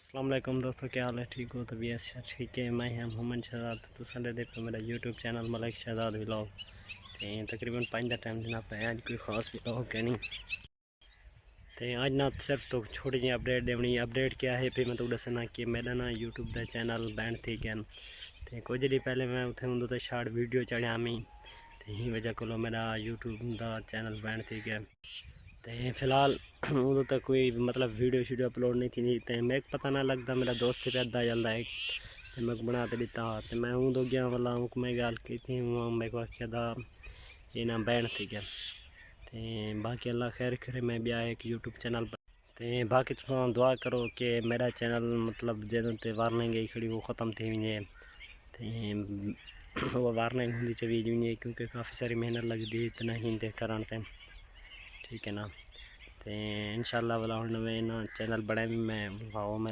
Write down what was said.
अस्सलाम वालेकुम दोस्तों, क्या हाल है? ठीक हो? तबीयत अच्छा ठीक है। मैं हम मोहम्मद शहजाद। तो सारे देखो मेरा YouTube channel Malik Shahzad vlog. तो तकरीबन 5 का टाइम जनाब है, आज कोई खास व्लॉग है नहीं। तो आज ना सिर्फ तो छोटी जी अपडेट देनी। अपडेट क्या है फिर मैं तो दसना कि मेरा ना यूट्यूब का चैनल बैंड थी गया। तो कुछ दिन पहले मैं उत्थे उंदे तो शार्ट वीडियो चढ़िया मैं, तो यही वजह को मेरा यूट्यूब का चैनल बैंड थी गया। तो फिलहाल उदों तक कोई मतलब वीडियो शीडियो अपलोड नहीं थी। तो मैं पता ना लगता, मेरा दोस्त पे अद्दा चलता है तो मैं बना तो दिता। तो मैं उदो गया वाला मैं गल की थी, मेरे को आख्या था ये ना बैन थी गया। तो बाकी अल्लाह खैर करे, मैं भी आया एक यूट्यूब चैनल पर। तो बाकी तुम दुआ करो कि मेरा चैनल मतलब जो वार्निंग गई खड़ी वो ख़त्म थी वञे। तो वो वार्निंग होंगी चवी वञे, क्योंकि काफ़ी सारी मेहनत लगती है इतना ही करण ते, ठीक है ना। तो इंशाल्लाह वाला हूँ नवे ना चैनल बड़े भी मैं वाओ मैं